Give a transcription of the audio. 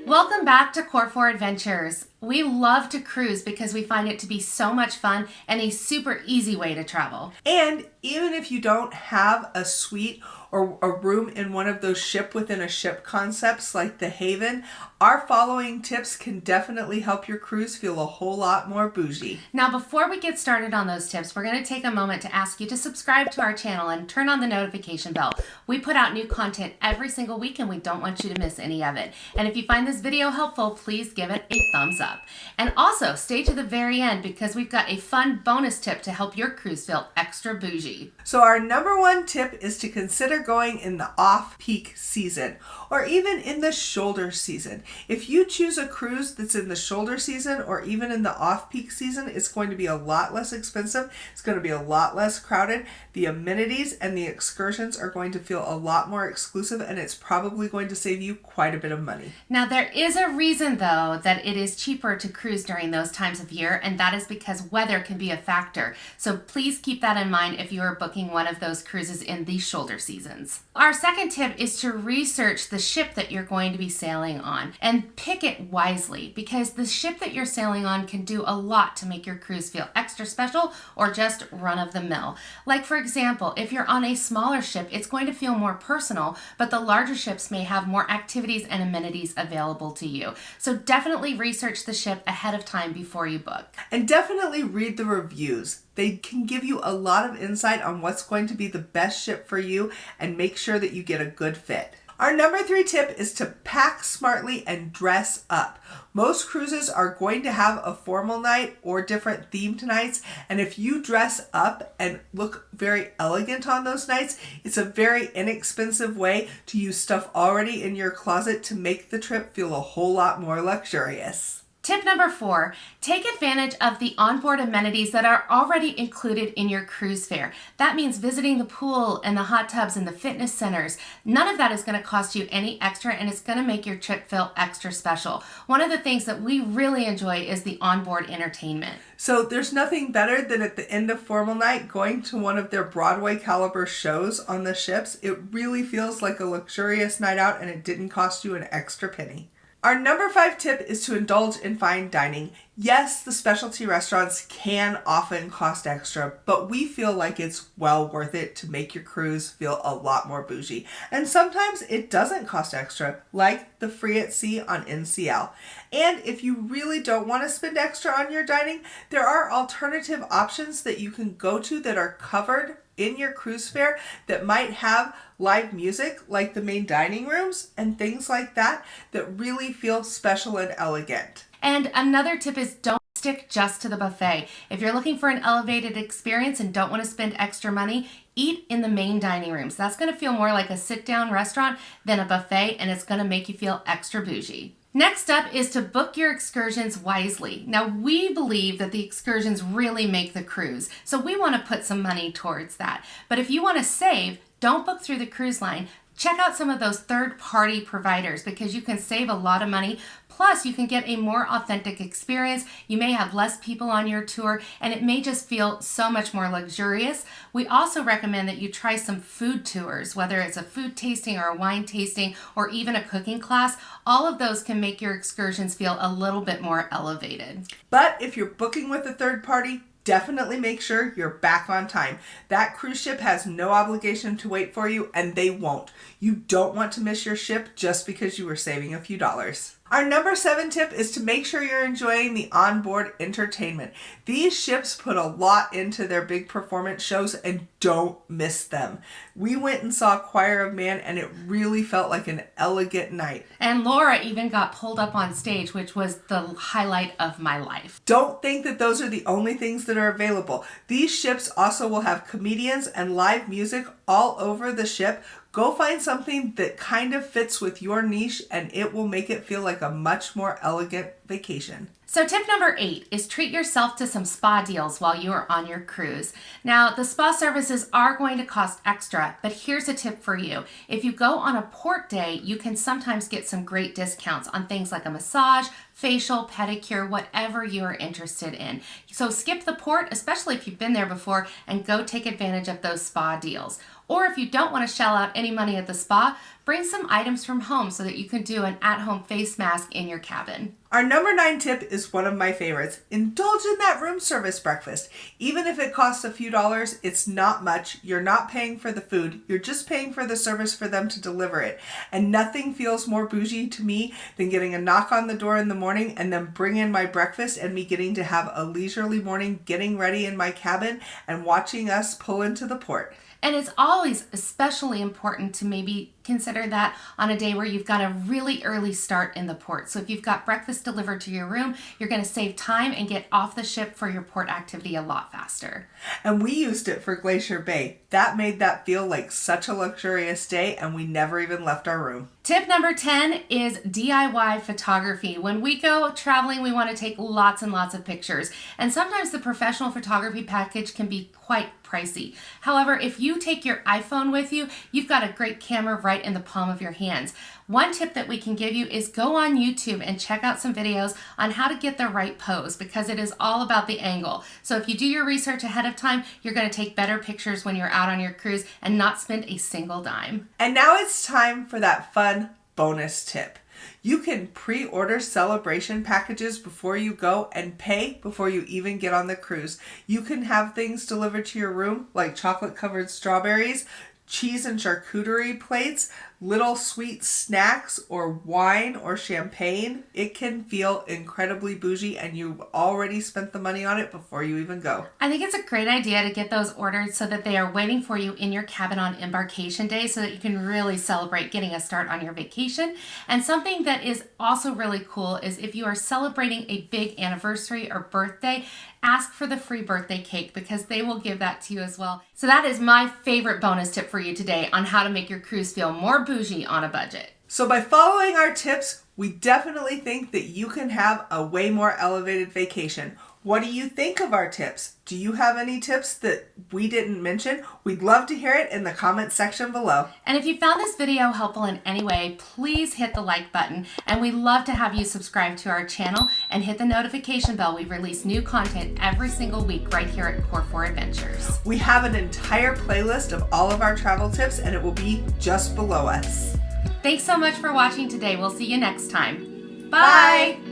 Welcome back to Corefouradventures. We love to cruise because we find it to be so much fun and a super easy way to travel. And even if you don't have a suite or a room in one of those ship within a ship concepts like the Haven, our following tips can definitely help your cruise feel a whole lot more bougie. Now, before we get started on those tips, we're going to take a moment to ask you to subscribe to our channel and turn on the notification bell. We put out new content every single week and we don't want you to miss any of it. And if you find this video helpful, please give it a thumbs up. And also stay to the very end because we've got a fun bonus tip to help your cruise feel extra bougie. So our number one tip is to consider going in the off-peak season or even in the shoulder season. If you choose a cruise that's in the shoulder season or even in the off-peak season, it's going to be a lot less expensive. It's going to be a lot less crowded. The amenities and the excursions are going to feel a lot more exclusive, and it's probably going to save you quite a bit of money. Now, there is a reason, though, that it is cheaper to cruise during those times of year, and that is because weather can be a factor. So please keep that in mind if you are booking one of those cruises in the shoulder seasons. Our second tip is to research the ship that you're going to be sailing on and pick it wisely, because the ship that you're sailing on can do a lot to make your cruise feel extra special or just run-of-the-mill. Like, for example, if you're on a smaller ship, it's going to feel more personal, but the larger ships may have more activities and amenities available to you. So definitely research the ship ahead of time before you book. And definitely read the reviews. They can give you a lot of insight on what's going to be the best ship for you and make sure that you get a good fit. Our number 3 tip is to pack smartly and dress up. Most cruises are going to have a formal night or different themed nights, and if you dress up and look very elegant on those nights, it's a very inexpensive way to use stuff already in your closet to make the trip feel a whole lot more luxurious. Tip number 4, take advantage of the onboard amenities that are already included in your cruise fare. That means visiting the pool and the hot tubs and the fitness centers. None of that is going to cost you any extra, and it's going to make your trip feel extra special. One of the things that we really enjoy is the onboard entertainment. So there's nothing better than at the end of formal night going to one of their Broadway caliber shows on the ships. It really feels like a luxurious night out, and it didn't cost you an extra penny. Our number 5 tip is to indulge in fine dining. Yes, the specialty restaurants can often cost extra, but we feel like it's well worth it to make your cruise feel a lot more bougie. And sometimes it doesn't cost extra, like the Free at Sea on NCL. And if you really don't want to spend extra on your dining, there are alternative options that you can go to that are covered in your cruise fare that might have live music, like the main dining rooms and things like that, that really feel special and elegant. And another tip is don't stick just to the buffet. If you're looking for an elevated experience and don't want to spend extra money, eat in the main dining rooms. That's going to feel more like a sit-down restaurant than a buffet, and it's going to make you feel extra bougie. Next up is to book your excursions wisely. Now, we believe that the excursions really make the cruise, so we want to put some money towards that. But if you want to save, don't book through the cruise line. Check out some of those third-party providers because you can save a lot of money. Plus, you can get a more authentic experience. You may have less people on your tour, and it may just feel so much more luxurious. We also recommend that you try some food tours, whether it's a food tasting or a wine tasting or even a cooking class. All of those can make your excursions feel a little bit more elevated. But if you're booking with a third party, definitely make sure you're back on time. That cruise ship has no obligation to wait for you, and they won't. You don't want to miss your ship just because you were saving a few dollars. Our number 7 tip is to make sure you're enjoying the onboard entertainment. These ships put a lot into their big performance shows, and don't miss them. We went and saw Choir of Man, and it really felt like an elegant night. And Laura even got pulled up on stage, which was the highlight of my life. Don't think that those are the only things that are available. These ships also will have comedians and live music all over the ship. Go find something that kind of fits with your niche, and it will make it feel like a much more elegant vacation. So tip number 8 is treat yourself to some spa deals while you are on your cruise. Now, the spa services are going to cost extra, but here's a tip for you. If you go on a port day, you can sometimes get some great discounts on things like a massage, facial, pedicure, whatever you are interested in. So skip the port, especially if you've been there before, and go take advantage of those spa deals. Or if you don't want to shell out any money at the spa, bring some items from home so that you can do an at-home face mask in your cabin. Our number 9 tip is one of my favorites. Indulge in that room service breakfast. Even if it costs a few dollars, it's not much. You're not paying for the food. You're just paying for the service for them to deliver it. And nothing feels more bougie to me than getting a knock on the door in the morning and then bring in my breakfast and me getting to have a leisurely morning, getting ready in my cabin and watching us pull into the port. And it's always especially important to maybe consider that on a day where you've got a really early start in the port. So if you've got breakfast delivered to your room, you're going to save time and get off the ship for your port activity a lot faster. And we used it for Glacier Bay. That made that feel like such a luxurious day, and we never even left our room. Tip number 10 is DIY photography. When we go traveling, we want to take lots and lots of pictures. And sometimes the professional photography package can be quite pricey. However, if you take your iPhone with you, you've got a great camera right in the palm of your hands. One tip that we can give you is go on YouTube and check out some videos on how to get the right pose, because it is all about the angle. So if you do your research ahead of time, you're going to take better pictures when you're out on your cruise and not spend a single dime. And now it's time for that fun bonus tip. You can pre-order celebration packages before you go and pay before you even get on the cruise. You can have things delivered to your room like chocolate-covered strawberries, cheese and charcuterie plates, little sweet snacks, or wine or champagne. It can feel incredibly bougie, and you've already spent the money on it before you even go. I think it's a great idea to get those ordered so that they are waiting for you in your cabin on embarkation day so that you can really celebrate getting a start on your vacation. And something that is also really cool is if you are celebrating a big anniversary or birthday, ask for the free birthday cake because they will give that to you as well. So that is my favorite bonus tip for you today on how to make your cruise feel more bougie on a budget. So by following our tips, we definitely think that you can have a way more elevated vacation. What do you think of our tips? Do you have any tips that we didn't mention? We'd love to hear it in the comments section below. And if you found this video helpful in any way, please hit the like button. And we'd love to have you subscribe to our channel and hit the notification bell. We release new content every single week right here at Core4Adventures. We have an entire playlist of all of our travel tips, and it will be just below us. Thanks so much for watching today. We'll see you next time. Bye. Bye.